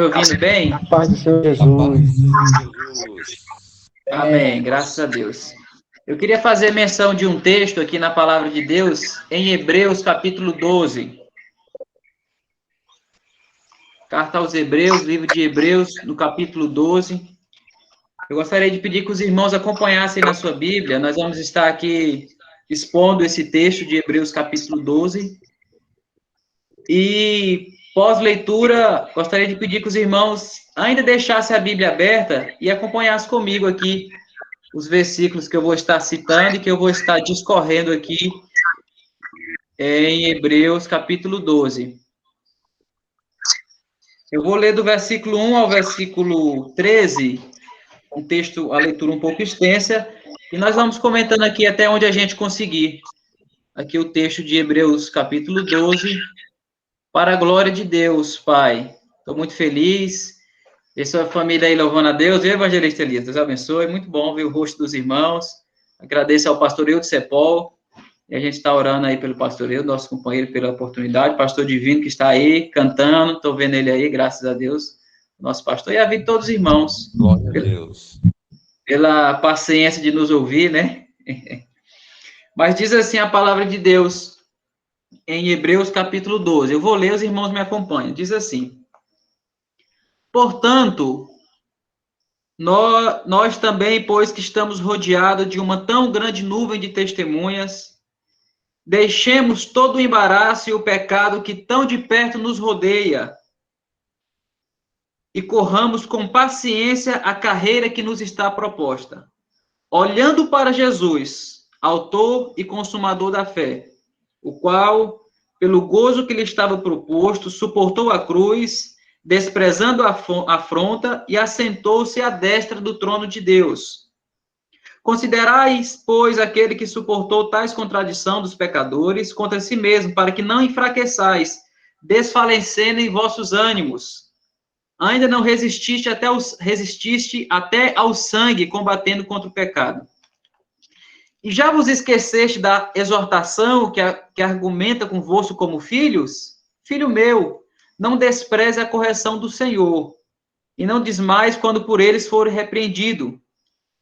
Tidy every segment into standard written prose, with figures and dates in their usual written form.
Ouvindo bem? A paz do Senhor A paz Jesus. do Senhor Jesus. Amém, graças a Deus. Eu queria fazer menção de um texto aqui na palavra de Deus, em Hebreus, capítulo 12. Carta aos Hebreus, livro de Hebreus, no capítulo 12. Eu gostaria de pedir que os irmãos acompanhassem na sua Bíblia. Nós vamos estar aqui expondo esse texto de Hebreus, capítulo 12. E, pós-leitura, gostaria de pedir que os irmãos ainda deixassem a Bíblia aberta e acompanhassem comigo aqui os versículos que eu vou estar citando e que eu vou estar discorrendo aqui em Hebreus, capítulo 12. Eu vou ler do versículo 1 ao versículo 13, um texto, a leitura um pouco extensa, e nós vamos comentando aqui até onde a gente conseguir. Aqui o texto de Hebreus, capítulo 12, para a glória de Deus, Pai. Estou muito feliz. Ver sua família aí louvando a Deus. Viu, evangelista Elias? Deus abençoe. Muito bom ver o rosto dos irmãos. Agradeço ao pastor Eudes Cepol. E a gente está orando aí pelo pastor Eudes, nosso companheiro, pela oportunidade. Pastor Divino que está aí cantando. Estou vendo ele aí, graças a Deus. Nosso pastor. E a vida de todos os irmãos. Glória a Deus. Pela paciência de nos ouvir, né? Mas diz assim a palavra de Deus em Hebreus capítulo 12. Eu vou ler, os irmãos me acompanham. Diz assim: Portanto, nós também, pois que estamos rodeados de uma tão grande nuvem de testemunhas, deixemos todo o embaraço e o pecado que tão de perto nos rodeia e corramos com paciência a carreira que nos está proposta, olhando para Jesus, autor e consumador da fé, o qual, pelo gozo que lhe estava proposto, suportou a cruz, desprezando a afronta, e assentou-se à destra do trono de Deus. Considerais, pois, aquele que suportou tais contradição dos pecadores contra si mesmo, para que não enfraqueçais, desfalecendo em vossos ânimos. Ainda não resististe até ao sangue, combatendo contra o pecado. E já vos esqueceste da exortação que argumenta convosco como filhos? Filho meu, não despreze a correção do Senhor, e não desmais quando por eles for repreendido,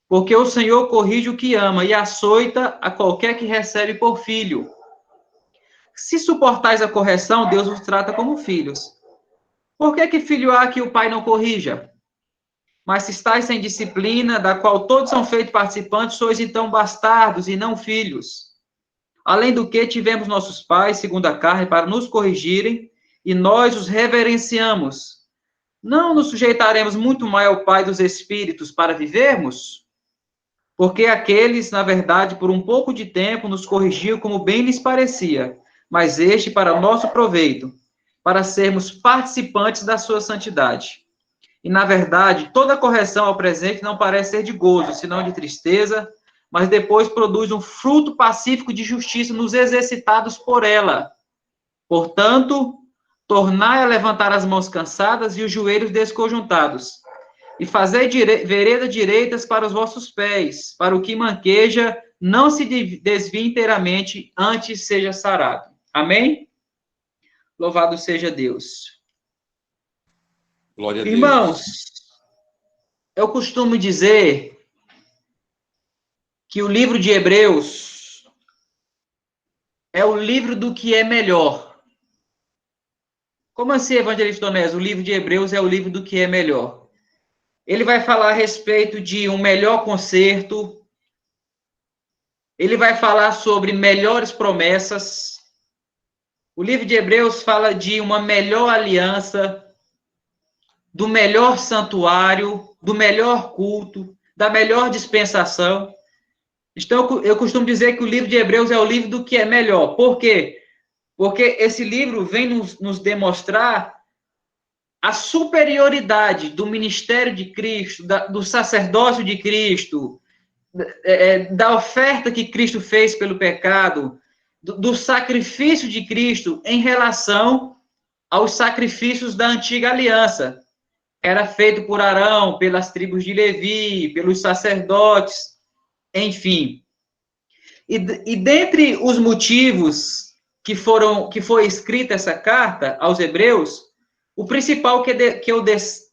porque o Senhor corrige o que ama e açoita a qualquer que recebe por filho. Se suportais a correção, Deus vos trata como filhos. Por que filho há que o pai não corrija? Mas se estáis sem disciplina, da qual todos são feitos participantes, sois então bastardos e não filhos. Além do que, tivemos nossos pais, segundo a carne, para nos corrigirem, e nós os reverenciamos. Não nos sujeitaremos muito mais ao Pai dos Espíritos para vivermos? Porque aqueles, na verdade, por um pouco de tempo, nos corrigiam como bem lhes parecia, mas este para nosso proveito, para sermos participantes da sua santidade. E, na verdade, toda correção ao presente não parece ser de gozo, senão de tristeza, mas depois produz um fruto pacífico de justiça nos exercitados por ela. Portanto, tornai a levantar as mãos cansadas e os joelhos desconjuntados, e fazei veredas direitas para os vossos pés, para o que manqueja não se desvie inteiramente, antes seja sarado. Amém? Louvado seja Deus. Glória a Deus. Irmãos, eu costumo dizer que o livro de Hebreus é o livro do que é melhor. Como assim, evangelista Onésio? O livro de Hebreus é o livro do que é melhor. Ele vai falar a respeito de um melhor conserto, ele vai falar sobre melhores promessas. O livro de Hebreus fala de uma melhor aliança, do melhor santuário, do melhor culto, da melhor dispensação. Então, eu costumo dizer que o livro de Hebreus é o livro do que é melhor. Por quê? Porque esse livro vem nos demonstrar a superioridade do ministério de Cristo, do sacerdócio de Cristo, da oferta que Cristo fez pelo pecado, do sacrifício de Cristo em relação aos sacrifícios da antiga aliança. Era feito por Arão, pelas tribos de Levi, pelos sacerdotes, enfim. E dentre os motivos que foi escrita essa carta aos Hebreus, O principal que eu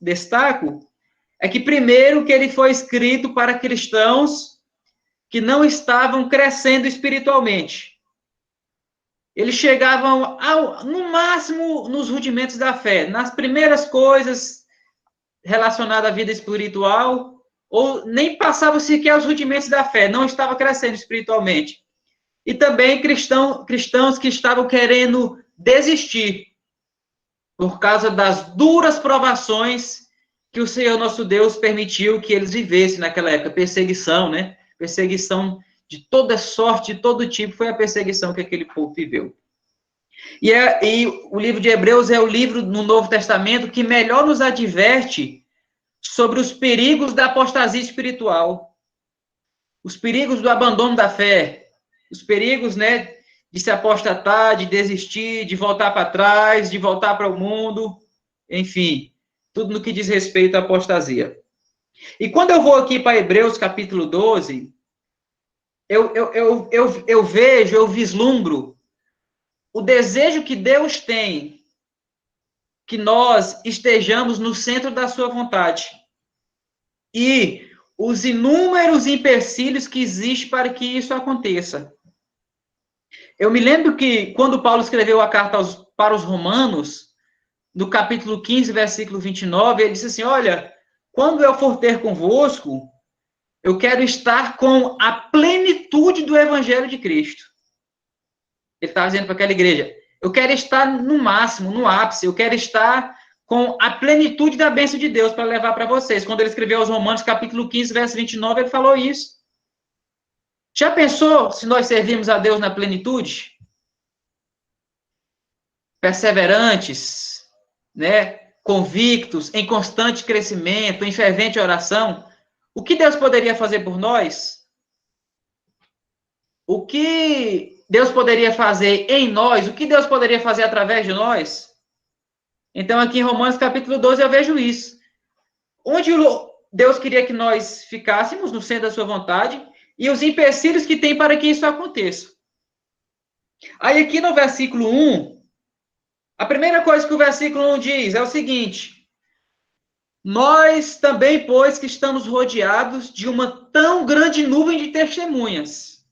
destaco é que, primeiro, que ele foi escrito para cristãos que não estavam crescendo espiritualmente. Eles chegavam, no máximo, nos rudimentos da fé, nas primeiras coisas relacionadas à vida espiritual, ou nem passavam sequer os rudimentos da fé, não estava crescendo espiritualmente. E também cristãos que estavam querendo desistir por causa das duras provações que o Senhor nosso Deus permitiu que eles vivessem naquela época, perseguição, né? Perseguição de toda sorte, de todo tipo, foi a perseguição que aquele povo viveu. E o livro de Hebreus é o livro no Novo Testamento que melhor nos adverte sobre os perigos da apostasia espiritual, os perigos do abandono da fé, os perigos, né, de se apostatar, de desistir, de voltar para trás, de voltar para o mundo, enfim, tudo no que diz respeito à apostasia. E quando eu vou aqui para Hebreus capítulo 12, eu vejo, eu vislumbro o desejo que Deus tem que nós estejamos no centro da sua vontade. E os inúmeros empecilhos que existem para que isso aconteça. Eu me lembro que quando Paulo escreveu a carta para os Romanos, no capítulo 15, versículo 29, ele disse assim, olha, quando eu for ter convosco, eu quero estar com a plenitude do evangelho de Cristo. Ele estava dizendo para aquela igreja, eu quero estar no máximo, no ápice, eu quero estar com a plenitude da bênção de Deus para levar para vocês. Quando ele escreveu aos Romanos, capítulo 15, verso 29, ele falou isso. Já pensou se nós servimos a Deus na plenitude? Perseverantes, né? Convictos, em constante crescimento, em fervente oração. O que Deus poderia fazer por nós? O que Deus poderia fazer em nós? O que Deus poderia fazer através de nós? Então, aqui em Romanos capítulo 12, eu vejo isso. Onde Deus queria que nós ficássemos no centro da sua vontade e os empecilhos que tem para que isso aconteça. Aí, aqui no versículo 1, a primeira coisa que o versículo 1 diz é o seguinte: nós também, pois, que estamos rodeados de uma tão grande nuvem de testemunhas.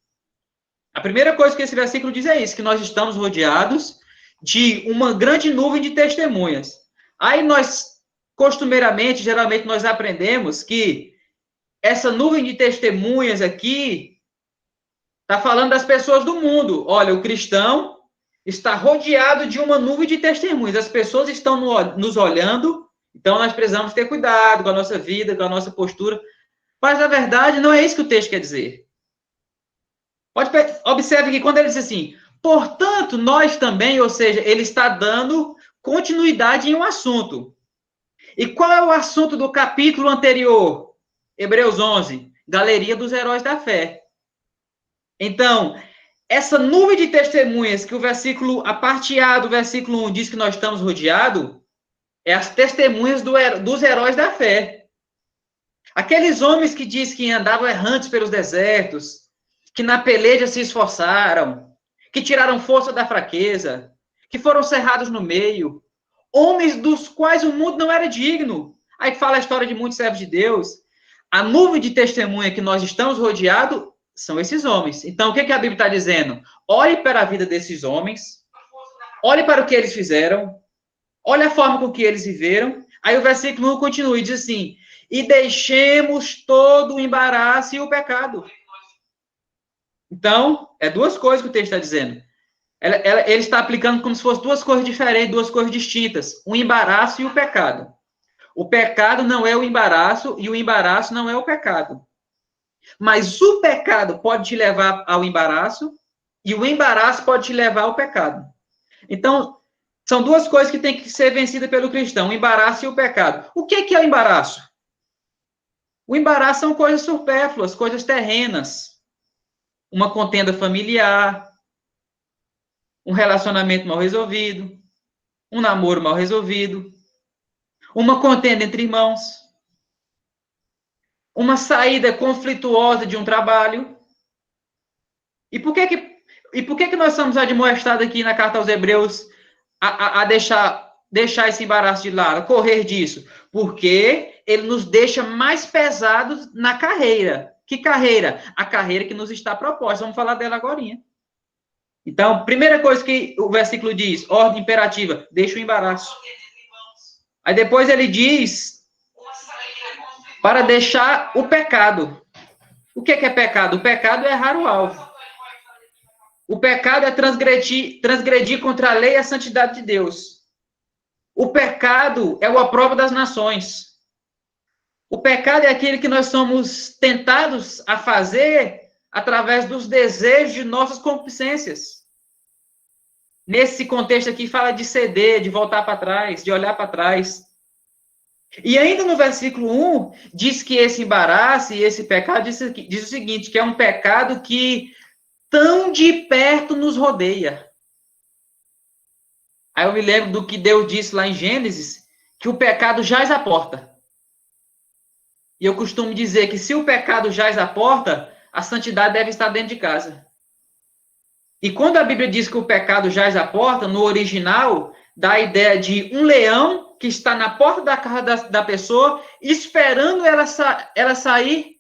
A primeira coisa que esse versículo diz é isso, que nós estamos rodeados de uma grande nuvem de testemunhas. Aí nós, costumeiramente, geralmente nós aprendemos que essa nuvem de testemunhas aqui está falando das pessoas do mundo. Olha, o cristão está rodeado de uma nuvem de testemunhas. As pessoas estão nos olhando, então nós precisamos ter cuidado com a nossa vida, com a nossa postura. Mas, na verdade, não é isso que o texto quer dizer. Observe que quando ele diz assim, portanto, nós também, ou seja, ele está dando continuidade em um assunto. E qual é o assunto do capítulo anterior? Hebreus 11, Galeria dos Heróis da Fé. Então, essa nuvem de testemunhas que a parte A do versículo 1 diz que nós estamos rodeados, é as testemunhas dos heróis da fé. Aqueles homens que diz que andavam errantes pelos desertos, que na peleja se esforçaram, que tiraram força da fraqueza, que foram cerrados no meio, homens dos quais o mundo não era digno. Aí fala a história de muitos servos de Deus. A nuvem de testemunha que nós estamos rodeados são esses homens. Então, o que a Bíblia está dizendo? Olhe para a vida desses homens, olhe para o que eles fizeram, olhe a forma com que eles viveram. Aí o versículo 1 continua e diz assim, e deixemos todo o embaraço e o pecado. Então, é duas coisas que o texto está dizendo. Ele está aplicando como se fossem duas coisas diferentes, duas coisas distintas. O embaraço e o pecado. O pecado não é o embaraço e o embaraço não é o pecado. Mas o pecado pode te levar ao embaraço e o embaraço pode te levar ao pecado. Então, são duas coisas que têm que ser vencidas pelo cristão, o embaraço e o pecado. O que é o embaraço? O embaraço são coisas supérfluas, coisas terrenas. Uma contenda familiar, um relacionamento mal resolvido, um namoro mal resolvido, uma contenda entre irmãos, uma saída conflituosa de um trabalho. E por que nós somos admoestados aqui na carta aos Hebreus a deixar deixar esse embaraço de lado, correr disso? Porque ele nos deixa mais pesados na carreira. Que carreira? A carreira que nos está proposta. Vamos falar dela agora. Então, primeira coisa que o versículo diz, ordem imperativa, deixa o embaraço. Aí depois ele diz, para deixar o pecado. O que é pecado? O pecado é errar o alvo. O pecado é transgredir contra a lei e a santidade de Deus. O pecado é o opróbrio das nações. O pecado é aquele que nós somos tentados a fazer através dos desejos de nossas concupiscências. Nesse contexto aqui, fala de ceder, de voltar para trás, de olhar para trás. E ainda no versículo 1, diz que esse embaraço e esse pecado, diz o seguinte, que é um pecado que tão de perto nos rodeia. Aí eu me lembro do que Deus disse lá em Gênesis, que o pecado jaz à porta. E eu costumo dizer que se o pecado jaz à porta, a santidade deve estar dentro de casa. E quando a Bíblia diz que o pecado jaz à porta, no original, dá a ideia de um leão que está na porta da casa da pessoa, esperando ela sair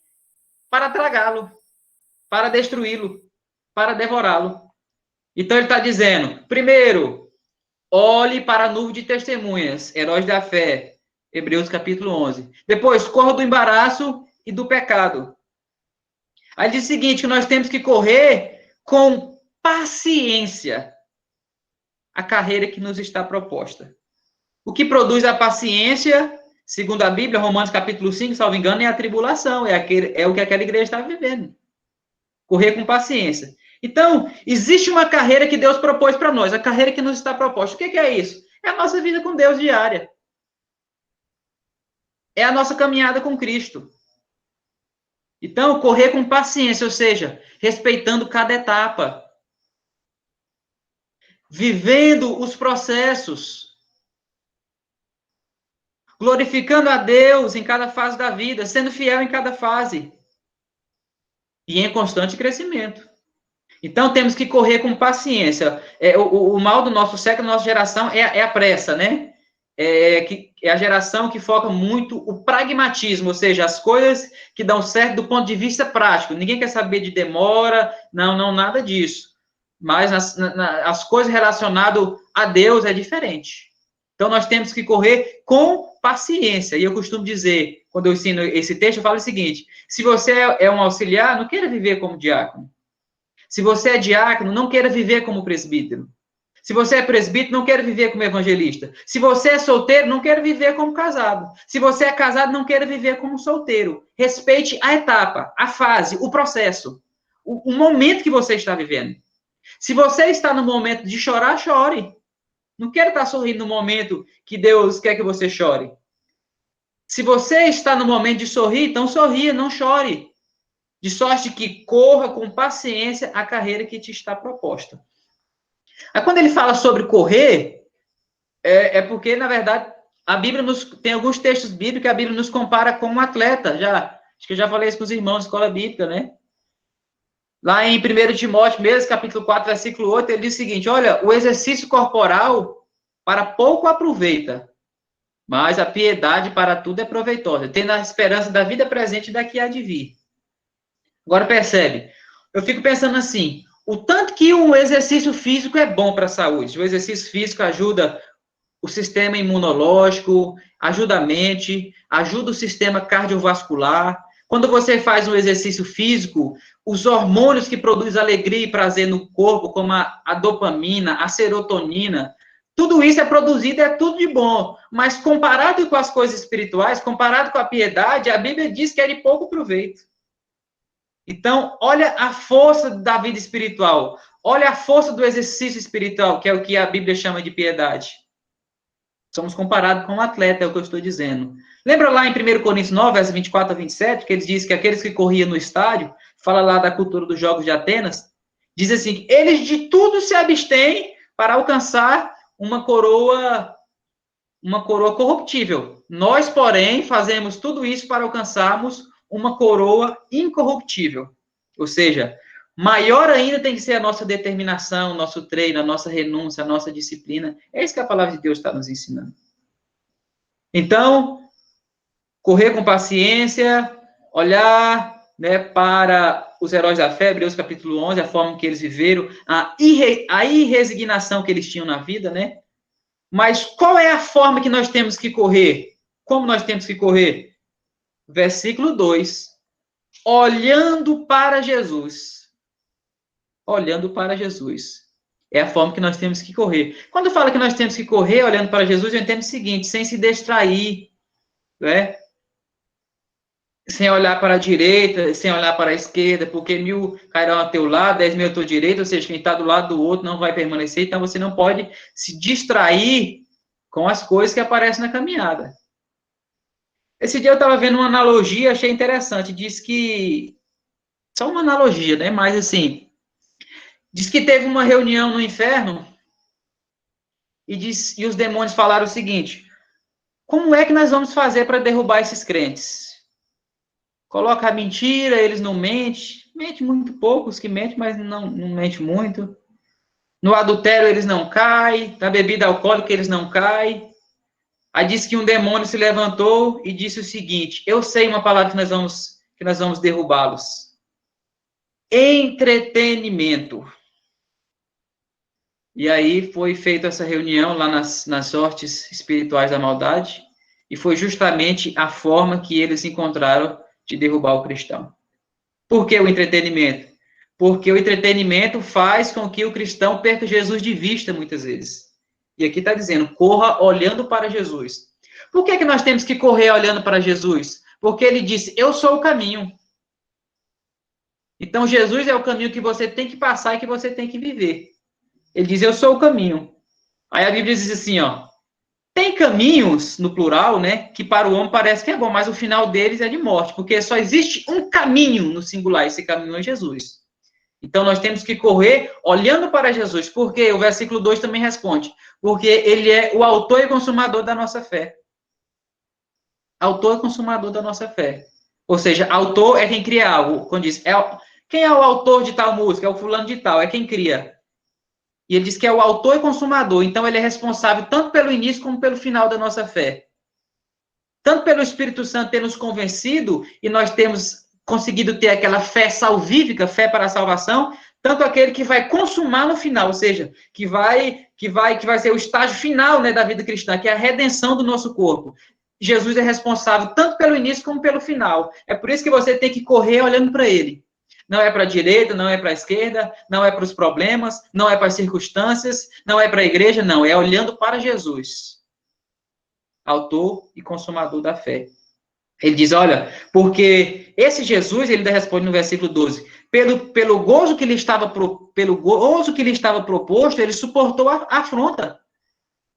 para tragá-lo, para destruí-lo, para devorá-lo. Então ele está dizendo, primeiro, olhe para a nuvem de testemunhas, heróis da fé, Hebreus capítulo 11. Depois, corra do embaraço e do pecado. Aí diz o seguinte, que nós temos que correr com paciência a carreira que nos está proposta. O que produz a paciência, segundo a Bíblia, Romanos capítulo 5, salvo engano, é a tribulação, é o que aquela igreja está vivendo. Correr com paciência. Então, existe uma carreira que Deus propôs para nós, a carreira que nos está proposta. O que é isso? É a nossa vida com Deus diária. É a nossa caminhada com Cristo. Então, correr com paciência, ou seja, respeitando cada etapa. Vivendo os processos. Glorificando a Deus em cada fase da vida, sendo fiel em cada fase. E em constante crescimento. Então, temos que correr com paciência. O mal do nosso século, da nossa geração, é a pressa, né? É a geração que foca muito o pragmatismo, ou seja, as coisas que dão certo do ponto de vista prático. Ninguém quer saber de demora, não, nada disso. Mas as coisas relacionadas a Deus é diferente. Então, nós temos que correr com paciência. E eu costumo dizer, quando eu ensino esse texto, eu falo o seguinte, se você é um auxiliar, não queira viver como diácono. Se você é diácono, não queira viver como presbítero. Se você é presbítero, não queira viver como evangelista. Se você é solteiro, não queira viver como casado. Se você é casado, não queira viver como solteiro. Respeite a etapa, a fase, o processo, o momento que você está vivendo. Se você está no momento de chorar, chore. Não quero estar sorrindo no momento que Deus quer que você chore. Se você está no momento de sorrir, então sorria, não chore. De sorte que corra com paciência a carreira que te está proposta. Aí, quando ele fala sobre correr, é porque, na verdade, a Bíblia tem alguns textos bíblicos que a Bíblia nos compara com um atleta. Acho que eu já falei isso com os irmãos de escola bíblica, né? Lá em 1 Timóteo, mesmo, capítulo 4, versículo 8, ele diz o seguinte, olha, o exercício corporal para pouco aproveita, mas a piedade para tudo é proveitosa, tendo a esperança da vida presente e da que há de vir. Agora percebe, eu fico pensando assim, o tanto que um exercício físico é bom para a saúde. O exercício físico ajuda o sistema imunológico, ajuda a mente, ajuda o sistema cardiovascular. Quando você faz um exercício físico, os hormônios que produzem alegria e prazer no corpo, como a dopamina, a serotonina, tudo isso é produzido, é tudo de bom. Mas comparado com as coisas espirituais, comparado com a piedade, a Bíblia diz que é de pouco proveito. Então, olha a força da vida espiritual. Olha a força do exercício espiritual, que é o que a Bíblia chama de piedade. Somos comparados com um atleta, é o que eu estou dizendo. Lembra lá em 1 Coríntios 9, versos 24 a 27, que eles dizem que aqueles que corriam no estádio, fala lá da cultura dos Jogos de Atenas, diz assim, que eles de tudo se abstêm para alcançar uma coroa corruptível. Nós, porém, fazemos tudo isso para alcançarmos uma coroa incorruptível. Ou seja, maior ainda tem que ser a nossa determinação, nosso treino, a nossa renúncia, a nossa disciplina. É isso que a palavra de Deus está nos ensinando. Então, correr com paciência, olhar, né, para os heróis da fé, Hebreus capítulo 11, a forma que eles viveram, a irresignação que eles tinham na vida, né? Mas qual é a forma que nós temos que correr? Como nós temos que correr? Versículo 2. Olhando para Jesus. Olhando para Jesus. É a forma que nós temos que correr. Quando fala que nós temos que correr olhando para Jesus, eu entendo o seguinte, sem se distrair, né? Sem olhar para a direita, sem olhar para a esquerda, porque 1.000 cairão ao teu lado, 10.000 à tua direita, ou seja, quem está do lado do outro não vai permanecer, então você não pode se distrair com as coisas que aparecem na caminhada. Esse dia eu estava vendo uma analogia, achei interessante, diz que, só uma analogia, né, mas assim, diz que teve uma reunião no inferno e os demônios falaram o seguinte, como é que nós vamos fazer para derrubar esses crentes? Coloca a mentira, eles não mentem. Mente muito pouco, os que mentem, mas não mente muito. No adultério eles não caem. Na bebida alcoólica eles não caem. Aí diz que um demônio se levantou e disse o seguinte, eu sei uma palavra que nós vamos derrubá-los. Entretenimento. E aí foi feita essa reunião lá nas sortes espirituais da maldade, e foi justamente a forma que eles encontraram de derrubar o cristão. Por que o entretenimento? Porque o entretenimento faz com que o cristão perca Jesus de vista, muitas vezes. E aqui está dizendo, corra olhando para Jesus. Por que nós temos que correr olhando para Jesus? Porque ele disse, eu sou o caminho. Então, Jesus é o caminho que você tem que passar e que você tem que viver. Ele diz, eu sou o caminho. Aí a Bíblia diz assim, ó, tem caminhos, no plural, né, que para o homem parece que é bom, mas o final deles é de morte, porque só existe um caminho no singular, esse caminho é Jesus. Então, nós temos que correr olhando para Jesus, porque o versículo 2 também responde, porque ele é o autor e consumador da nossa fé. Autor e consumador da nossa fé. Ou seja, autor é quem cria algo. Quando diz, quem é o autor de tal música? É o fulano de tal, é quem cria. E ele diz que é o autor e consumador, então ele é responsável tanto pelo início como pelo final da nossa fé. Tanto pelo Espírito Santo ter nos convencido e nós temos conseguido ter aquela fé salvífica, fé para a salvação, tanto aquele que vai consumar no final, ou seja, que vai ser o estágio final, né, da vida cristã, que é a redenção do nosso corpo. Jesus é responsável tanto pelo início como pelo final. É por isso que você tem que correr olhando para ele. Não é para a direita, não é para a esquerda, não é para os problemas, não é para as circunstâncias, não é para a igreja, não. É olhando para Jesus, autor e consumador da fé. Ele diz, olha, porque esse Jesus, ele responde no versículo 12, pelo gozo que lhe estava proposto, ele suportou a afronta.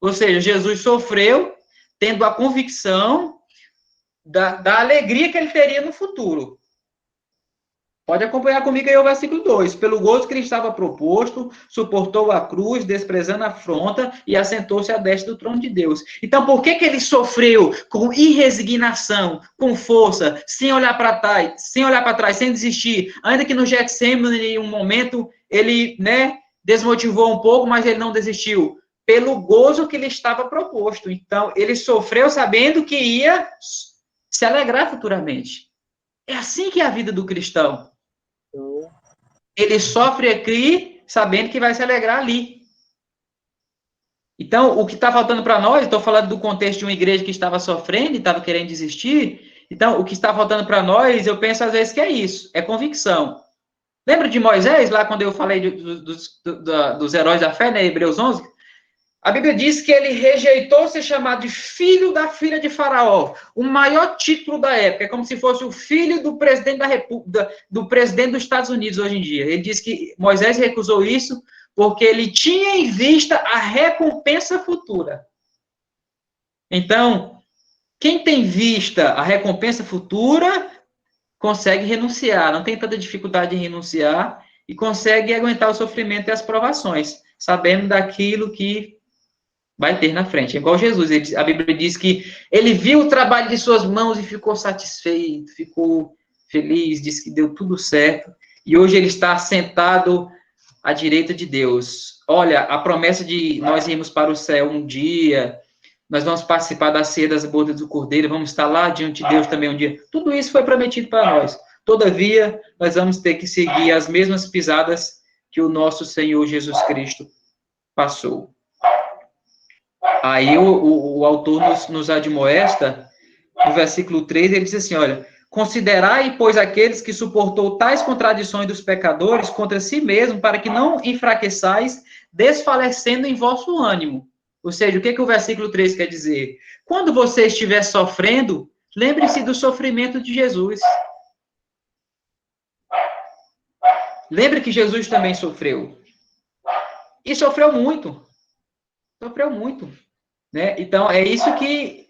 Ou seja, Jesus sofreu tendo a convicção da alegria que ele teria no futuro. Pode acompanhar comigo aí o versículo 2. Pelo gozo que lhe estava proposto, suportou a cruz, desprezando a afronta, e assentou-se à destra do trono de Deus. Então, por que ele sofreu com irresignação, com força, sem olhar para trás, sem desistir? Ainda que no Getsemane, em um momento, ele, né, desmotivou um pouco, mas ele não desistiu. Pelo gozo que lhe estava proposto. Então, ele sofreu sabendo que ia se alegrar futuramente. É assim que é a vida do cristão. Ele sofre aqui, sabendo que vai se alegrar ali. Então, o que está faltando para nós, estou falando do contexto de uma igreja que estava sofrendo e estava querendo desistir. Então, o que está faltando para nós, eu penso às vezes que é isso, é convicção. Lembra de Moisés, lá quando eu falei dos heróis da fé, né, Hebreus 11? A Bíblia diz que ele rejeitou ser chamado de filho da filha de Faraó, o maior título da época, é como se fosse o filho do presidente da República, do presidente dos Estados Unidos hoje em dia. Ele diz que Moisés recusou isso porque ele tinha em vista a recompensa futura. Então, quem tem vista a recompensa futura, consegue renunciar, não tem tanta dificuldade em renunciar e consegue aguentar o sofrimento e as provações, sabendo daquilo que vai ter na frente. É igual Jesus, a Bíblia diz que ele viu o trabalho de suas mãos e ficou satisfeito, ficou feliz, disse que deu tudo certo. e hoje ele está sentado à direita de Deus. Olha, a promessa de nós irmos para o céu um dia, nós vamos participar da ceia das bodas do Cordeiro, vamos estar lá diante de Deus também um dia. Tudo isso foi prometido para nós. Todavia, nós vamos ter que seguir as mesmas pisadas que o nosso Senhor Jesus Cristo passou. Aí o autor nos admoesta, no versículo 3, ele diz assim, olha, considerai, pois, aqueles que suportou tais contradições dos pecadores contra si mesmo, para que não enfraqueçais, desfalecendo em vosso ânimo. Ou seja, o que o versículo 3 quer dizer? Quando você estiver sofrendo, lembre-se do sofrimento de Jesus. Lembre que Jesus também sofreu. E sofreu muito. Sofreu muito. Né? Então, é isso que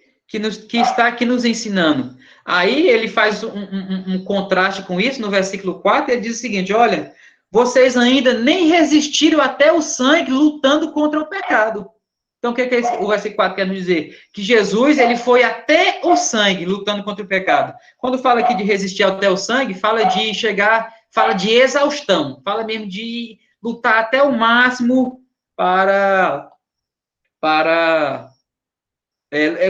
está aqui nos ensinando. Aí ele faz um contraste com isso, no versículo 4, ele diz o seguinte, olha, vocês ainda nem resistiram até o sangue lutando contra o pecado. Então, o que o versículo 4 quer nos dizer? Que Jesus, ele foi até o sangue lutando contra o pecado. Quando fala aqui de resistir até o sangue, fala de chegar, fala de exaustão, fala mesmo de lutar até o máximo para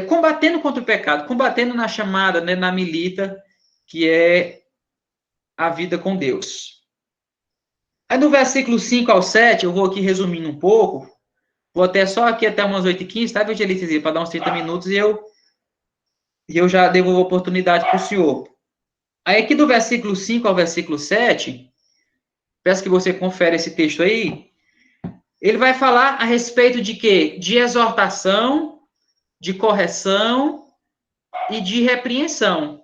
combatendo contra o pecado, combatendo na chamada, né, na milita, que é a vida com Deus. Aí no versículo 5 ao 7, eu vou aqui resumindo um pouco, vou até só aqui até umas 8h15, tá, Evangelista, para dar uns 30 minutos, e eu já devolvo a oportunidade para o senhor. Aí aqui do versículo 5 ao versículo 7, peço que você confere esse texto aí, ele vai falar a respeito de quê? De exortação, de correção e de repreensão.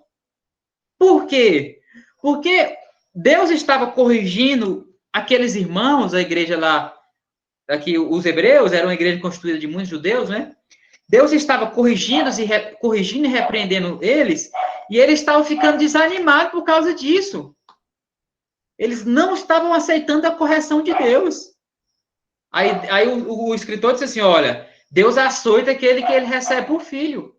Por quê? Porque Deus estava corrigindo aqueles irmãos, a igreja lá, aqui os hebreus, era uma igreja constituída de muitos judeus, né? Deus estava corrigindo e repreendendo eles, e eles estavam ficando desanimados por causa disso. Eles não estavam aceitando a correção de Deus. Aí o escritor disse assim, olha, Deus açoita aquele que ele recebe por filho.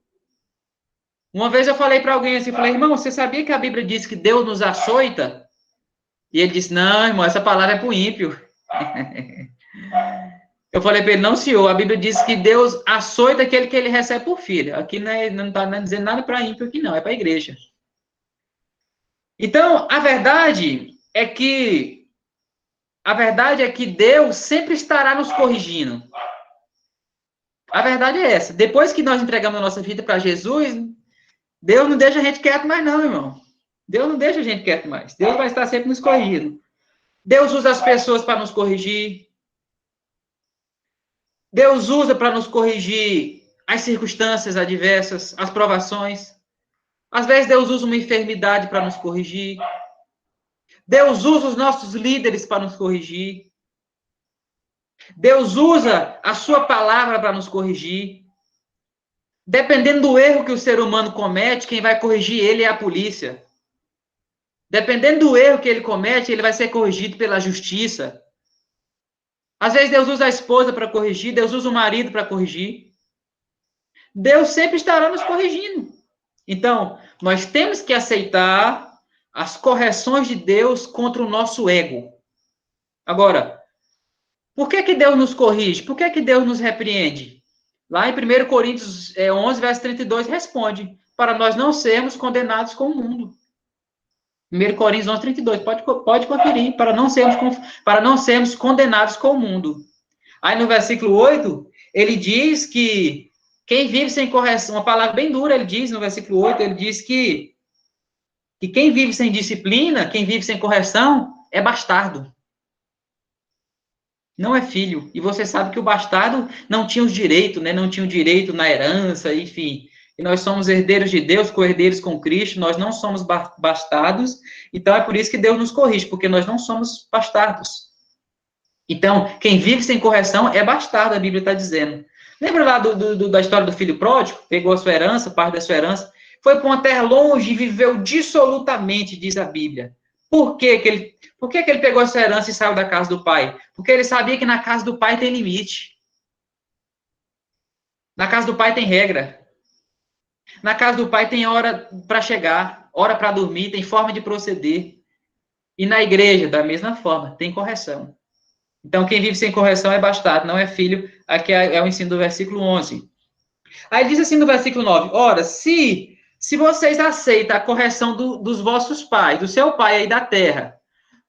Uma vez eu falei para alguém assim, falei, irmão, você sabia que a Bíblia diz que Deus nos açoita? E ele disse, não, irmão, essa palavra é para o ímpio. Eu falei para ele, não, senhor, a Bíblia diz que Deus açoita aquele que ele recebe por filho. Aqui não está dizendo nada para ímpio aqui, não, é para a igreja. Então, a verdade é que Deus sempre estará nos corrigindo. A verdade é essa. Depois que nós entregamos a nossa vida para Jesus, Deus não deixa a gente quieto mais, não, irmão. Deus não deixa a gente quieto mais. Deus vai estar sempre nos corrigindo. Deus usa as pessoas para nos corrigir. Deus usa para nos corrigir as circunstâncias adversas, as provações. Às vezes Deus usa uma enfermidade para nos corrigir. Deus usa os nossos líderes para nos corrigir. Deus usa a sua palavra para nos corrigir. Dependendo do erro que o ser humano comete, quem vai corrigir ele é a polícia. Dependendo do erro que ele comete, ele vai ser corrigido pela justiça. Às vezes Deus usa a esposa para corrigir, Deus usa o marido para corrigir. Deus sempre estará nos corrigindo. Então, nós temos que aceitar as correções de Deus contra o nosso ego. Agora, por que Deus nos corrige? Por que Deus nos repreende? Lá em 1 Coríntios 11, verso 32, responde, para nós não sermos condenados com o mundo. 1 Coríntios 11, 32, pode conferir, para não sermos condenados com o mundo. Aí no versículo 8, ele diz que quem vive sem correção, uma palavra bem dura, ele diz no versículo 8, ele diz que quem vive sem disciplina, quem vive sem correção, é bastardo. Não é filho. E você sabe que o bastardo não tinha os direitos, né? Não tinha o direito na herança, enfim. E nós somos herdeiros de Deus, co-herdeiros com Cristo, nós não somos bastardos, então é por isso que Deus nos corrige, porque nós não somos bastardos. Então, quem vive sem correção é bastardo, a Bíblia está dizendo. Lembra lá da história do filho pródigo? Pegou a sua herança, parte da sua herança, foi para uma terra longe e viveu dissolutamente, diz a Bíblia. Por que ele pegou a sua herança e saiu da casa do pai? Porque ele sabia que na casa do pai tem limite. Na casa do pai tem regra. Na casa do pai tem hora para chegar, hora para dormir, tem forma de proceder. E na igreja, da mesma forma, tem correção. Então, quem vive sem correção é bastardo, não é filho. Aqui é o ensino do versículo 11. Aí diz assim no versículo 9: ora, se vocês aceitam a correção dos vossos pais, do seu pai aí da terra,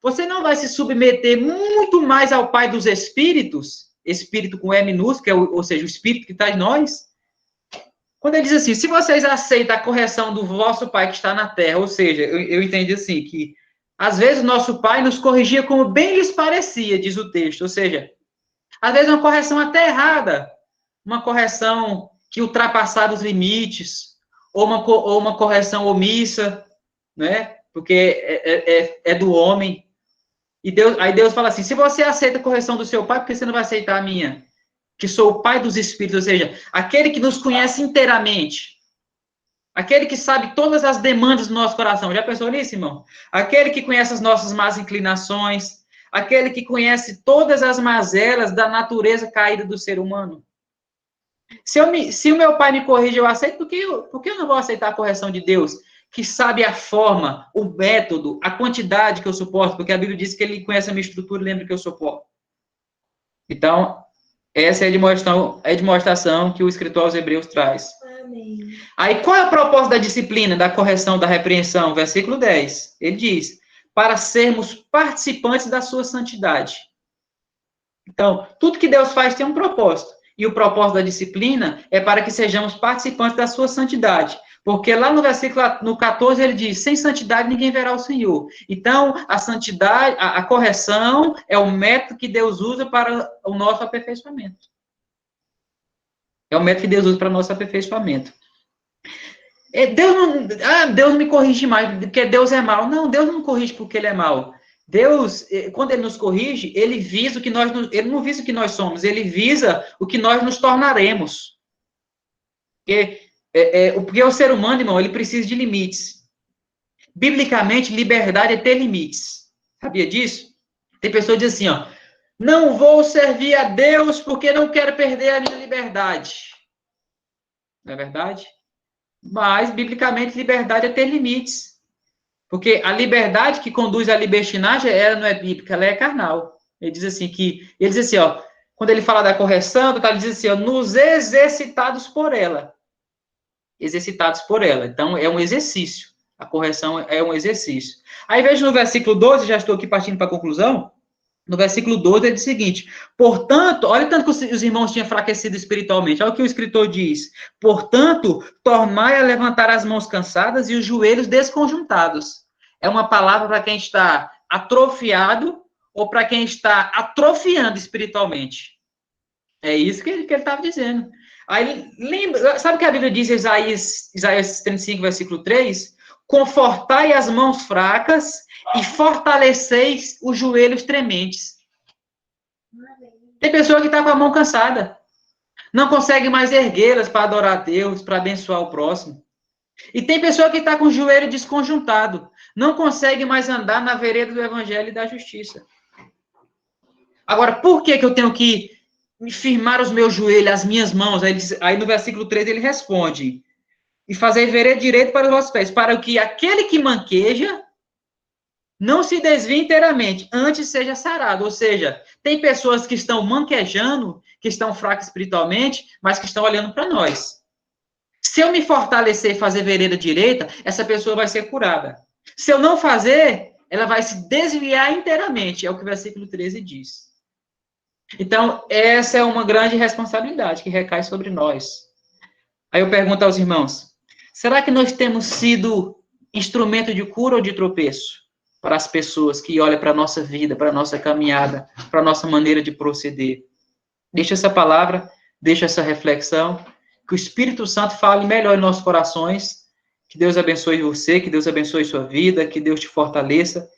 você não vai se submeter muito mais ao pai dos espíritos, espírito com E minúsculo, ou seja, o espírito que está em nós? Quando ele diz assim, se vocês aceitam a correção do vosso pai que está na terra, ou seja, eu entendi assim, que às vezes o nosso pai nos corrigia como bem lhes parecia, diz o texto, ou seja, às vezes uma correção até errada, uma correção que ultrapassava os limites, ou uma correção omissa, né? Porque é do homem. E aí Deus fala assim, se você aceita a correção do seu pai, por que você não vai aceitar a minha? Que sou o pai dos espíritos, ou seja, aquele que nos conhece inteiramente. Aquele que sabe todas as demandas do nosso coração. Já pensou nisso, irmão? Aquele que conhece as nossas más inclinações. Aquele que conhece todas as mazelas da natureza caída do ser humano. Se o meu pai me corrige, eu aceito, por que eu não vou aceitar a correção de Deus? Que sabe a forma, o método, a quantidade que eu suporto, porque a Bíblia diz que ele conhece a minha estrutura e lembra que eu suporto. Então, essa é a demonstração que o escritor aos Hebreus traz. Amém. Aí, qual é a proposta da disciplina, da correção, da repreensão? Versículo 10. Ele diz, para sermos participantes da sua santidade. Então, tudo que Deus faz tem um propósito. E o propósito da disciplina é para que sejamos participantes da sua santidade. Porque lá no versículo no 14 ele diz, sem santidade ninguém verá o Senhor. Então, a santidade, a correção é o método que Deus usa para o nosso aperfeiçoamento. É o método que Deus usa para o nosso aperfeiçoamento. Deus não me corrige mais, porque Deus é mau. Não, Deus não corrige porque ele é mau. Deus, quando ele nos corrige, ele visa o que ele não visa o que nós somos, ele visa o que nós nos tornaremos. Porque o ser humano, irmão, ele precisa de limites. Biblicamente, liberdade é ter limites. Sabia disso? Tem pessoas que dizem assim, ó, não vou servir a Deus porque não quero perder a minha liberdade. Não é verdade? Mas, biblicamente, liberdade é ter limites. Porque a liberdade que conduz à libertinagem, ela não é bíblica, ela é carnal. Ele diz assim, ó, quando ele fala da correção, ele diz assim, ó, nos exercitados por ela. Exercitados por ela. Então, é um exercício. A correção é um exercício. Aí, veja no versículo 12, já estou aqui partindo para a conclusão. No versículo 12, ele diz o seguinte, portanto, olha tanto que os irmãos tinham enfraquecido espiritualmente. Olha o que o escritor diz. Portanto, tornai a levantar as mãos cansadas e os joelhos desconjuntados. É uma palavra para quem está atrofiado ou para quem está atrofiando espiritualmente. É isso que ele estava dizendo. Aí, lembra, sabe o que a Bíblia diz em Isaías 35, versículo 3? Confortai as mãos fracas e fortaleceis os joelhos trementes. Tem pessoa que está com a mão cansada. Não consegue mais erguê-las para adorar a Deus, para abençoar o próximo. E tem pessoa que está com o joelho desconjuntado. Não consegue mais andar na vereda do evangelho e da justiça. Agora, por que eu tenho que me firmar os meus joelhos, as minhas mãos? Aí no versículo 3 ele responde, e fazer vereda direito para os vossos pés, para que aquele que manqueja não se desvie inteiramente, antes seja sarado. Ou seja, tem pessoas que estão manquejando, que estão fracas espiritualmente, mas que estão olhando para nós. Se eu me fortalecer e fazer vereda direita, essa pessoa vai ser curada. Se eu não fazer, ela vai se desviar inteiramente, é o que o versículo 13 diz. Então, essa é uma grande responsabilidade que recai sobre nós. Aí eu pergunto aos irmãos, será que nós temos sido instrumento de cura ou de tropeço para as pessoas que olham para a nossa vida, para a nossa caminhada, para a nossa maneira de proceder? Deixa essa palavra, deixa essa reflexão, que o Espírito Santo fale melhor em nossos corações, que Deus abençoe você, que Deus abençoe sua vida, que Deus te fortaleça.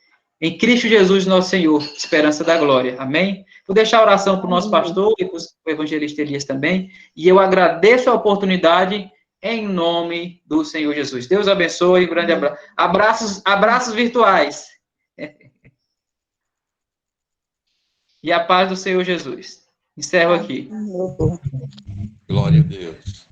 Em Cristo Jesus, nosso Senhor, esperança da glória. Amém? Vou deixar a oração para o nosso pastor e para o evangelista Elias também. E eu agradeço a oportunidade em nome do Senhor Jesus. Deus abençoe. Um grande abraço. Abraços virtuais. E a paz do Senhor Jesus. Encerro aqui. Glória a Deus.